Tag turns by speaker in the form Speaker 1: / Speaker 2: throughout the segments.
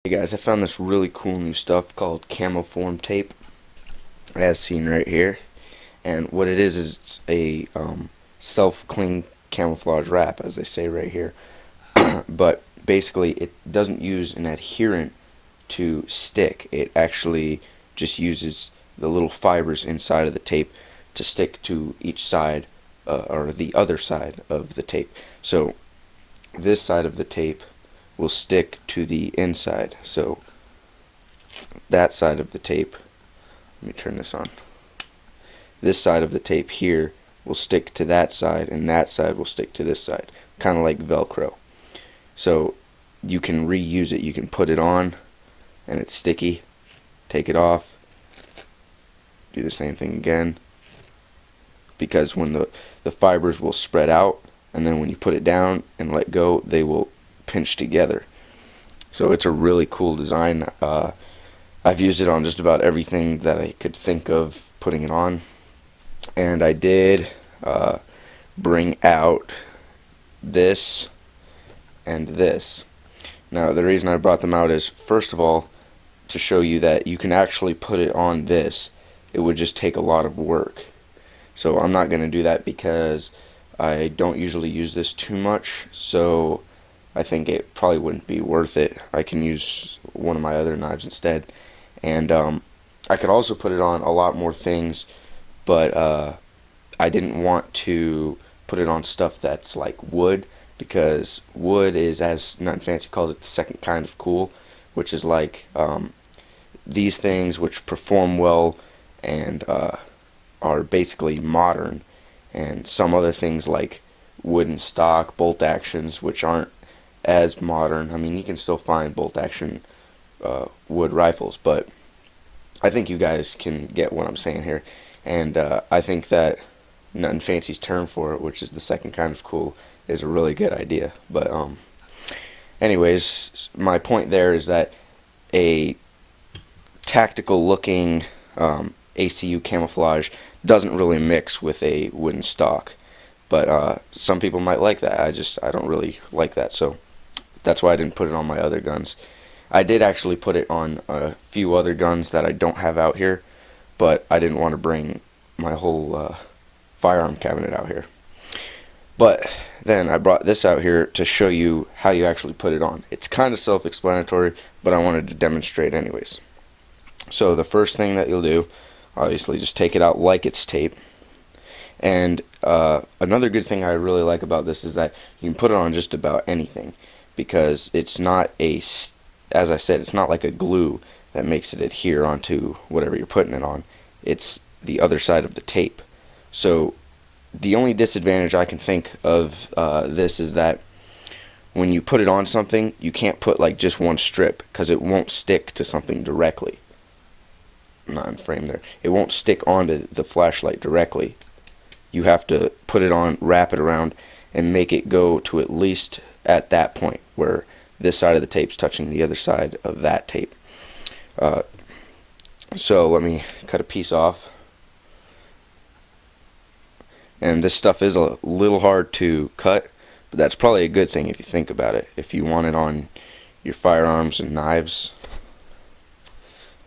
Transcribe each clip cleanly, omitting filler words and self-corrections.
Speaker 1: Hey guys, I found this really cool new stuff called camo form tape, as seen right here. And what it is it's a self-cling camouflage wrap, as they say right here. But basically, it doesn't use an adherent to stick. It actually just uses the little fibers inside of the tape to stick to each side, or the other side of the tape. So this side of the tape will stick to the inside. So that side of the tape, let me turn this on. This side of the tape here will stick to that side, and that side will stick to this side, kind of like Velcro. So you can reuse it. You can put it on and it's sticky, take it off, do the same thing again, because when the fibers will spread out, and then when you put it down and let go, they will pinch together. So it's a really cool design. I've used it on just about everything that I could think of putting it on, and I did bring out this and this. Now the reason I brought them out is, first of all, to show you that you can actually put it on this. It would just take a lot of work. So I'm not going to do that because I don't usually use this too much, so I think it probably wouldn't be worth it. I can use one of my other knives instead. And I could also put it on a lot more things, but I didn't want to put it on stuff that's like wood, because wood is, as Nothing Fancy calls it, the second kind of cool, which is like these things which perform well and are basically modern, and some other things like wooden stock, bolt actions, which aren't as modern. I mean, you can still find bolt action wood rifles, but I think you guys can get what I'm saying here. And I think that Nothing Fancy's term for it, which is the second kind of cool, is a really good idea. But anyways, my point there is that a tactical looking ACU camouflage doesn't really mix with a wooden stock, but some people might like that. I don't really like that, so that's why I didn't put it on my other guns. I did actually put it on a few other guns that I don't have out here, but I didn't want to bring my whole firearm cabinet out here. But then I brought this out here to show you how you actually put it on. It's kind of self-explanatory, but I wanted to demonstrate anyways. So the first thing that you'll do, obviously, just take it out like it's tape. And another good thing I really like about this is that you can put it on just about anything, because it's not as I said, it's not like a glue that makes it adhere onto whatever you're putting it on. It's the other side of the tape. So the only disadvantage I can think of this is that when you put it on something, you can't put like just one strip, because it won't stick to something directly. Not in frame there. It won't stick onto the flashlight directly. You have to put it on, wrap it around, and make it go to at least at that point where this side of the tape's touching the other side of that tape. So let me cut a piece off. And this stuff is a little hard to cut, but that's probably a good thing if you think about it. If you want it on your firearms and knives,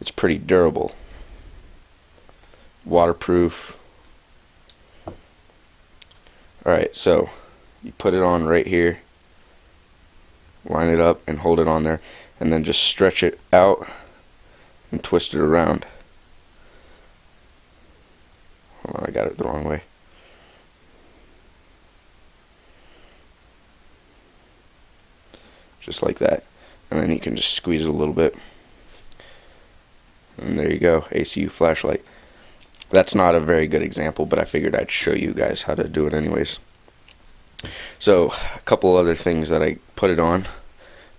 Speaker 1: it's pretty durable, waterproof. Alright, so you put it on right here, line it up and hold it on there, and then just stretch it out and twist it around. Hold on, I got it the wrong way. Just like that, and then you can just squeeze it a little bit, and there you go, ACU flashlight. That's not a very good example, but I figured I'd show you guys how to do it anyways. So a couple other things that I put it on: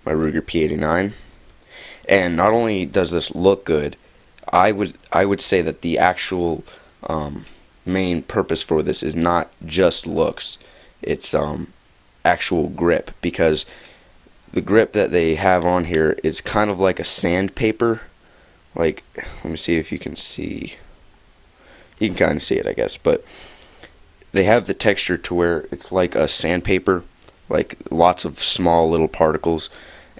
Speaker 1: my Ruger P89. And not only does this look good, I would say that the actual main purpose for this is not just looks. It's actual grip, because the grip that they have on here is kind of like a sandpaper. Like, let me see if you can see. You can kind of see it, I guess, but they have the texture to where it's like a sandpaper, like lots of small little particles,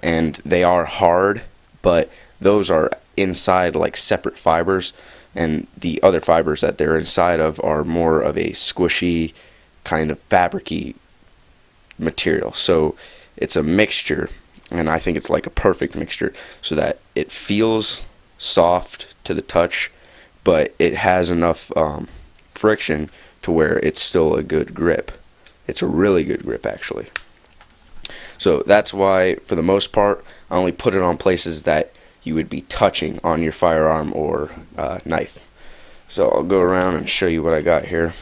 Speaker 1: and they are hard, but those are inside like separate fibers, and the other fibers that they're inside of are more of a squishy kind of fabricy material. So it's a mixture, and I think it's like a perfect mixture so that it feels soft to the touch, but it has enough friction to where it's still a good grip. It's a really good grip, actually. So that's why, for the most part, I only put it on places that you would be touching on your firearm or knife. So I'll go around and show you what I got here.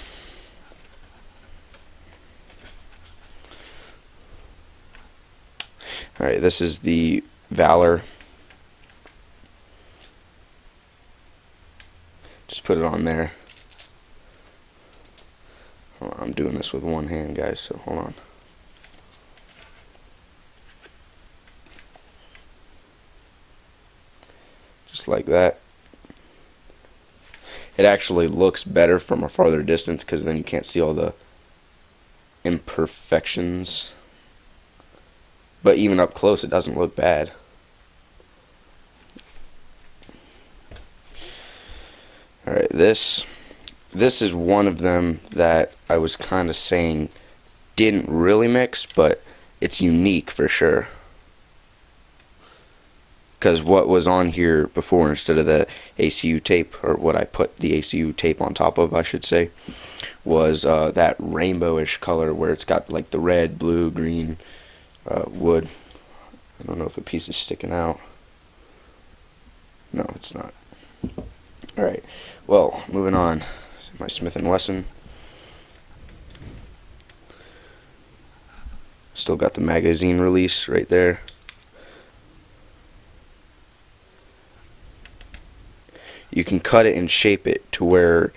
Speaker 1: Alright, this is the Valor. Just put it on there. Hold on, I'm doing this with one hand, guys, so hold on. Just like that. It actually looks better from a farther distance because then you can't see all the imperfections. But even up close, it doesn't look bad. Alright, this is one of them that I was kind of saying didn't really mix, but it's unique for sure. Because what was on here before, instead of the ACU tape, or what I put the ACU tape on top of, I should say, was that rainbowish color where it's got like the red, blue, green wood. I don't know if a piece is sticking out. No, it's not. Alright, well, moving on. My Smith & Wesson. Still got the magazine release right there. You can cut it and shape it to where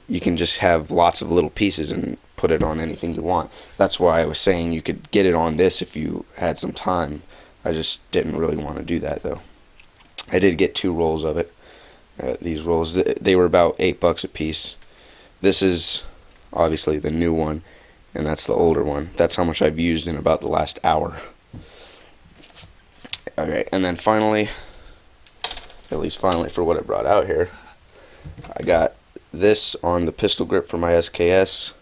Speaker 1: you can just have lots of little pieces and put it on anything you want. That's why I was saying you could get it on this if you had some time. I just didn't really want to do that, though. I did get 2 rolls of it. These rolls, they were about $8 a piece. This is obviously the new one, and that's the older one. That's how much I've used in about the last hour. Okay, and then finally, at least finally for what I brought out here, I got this on the pistol grip for my SKS,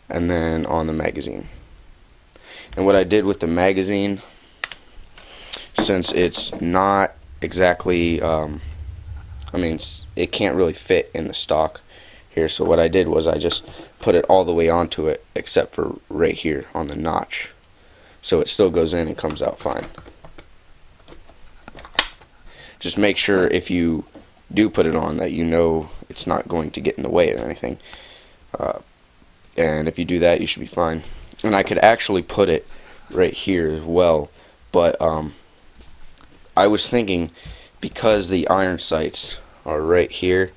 Speaker 1: and then on the magazine. And what I did with the magazine, since it's not exactly, it can't really fit in the stock here, so what I did was I just put it all the way onto it except for right here on the notch, so it still goes in and comes out fine. Just make sure if you do put it on that you know it's not going to get in the way or anything, and if you do that, you should be fine. And I could actually put it right here as well, but I was thinking, because the iron sights are right here,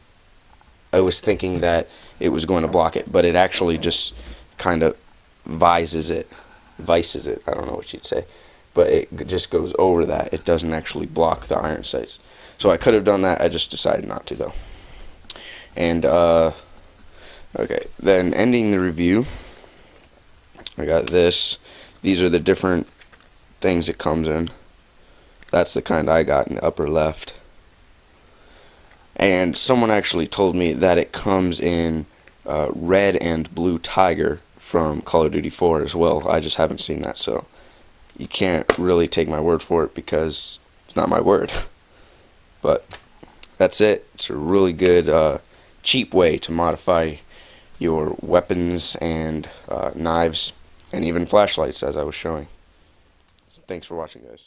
Speaker 1: I was thinking that it was going to block it, but it actually just kind of vices it, I don't know what you'd say, but it just goes over that. It doesn't actually block the iron sights. So I could have done that, I just decided not to, though. And okay, then ending the review, I got this. These are the different things it comes in. That's the kind I got in the upper left. And someone actually told me that it comes in red and blue tiger from Call of Duty 4 as well. I just haven't seen that, so you can't really take my word for it because it's not my word. But that's it. It's a really good, cheap way to modify your weapons and knives and even flashlights, as I was showing. So thanks for watching, guys.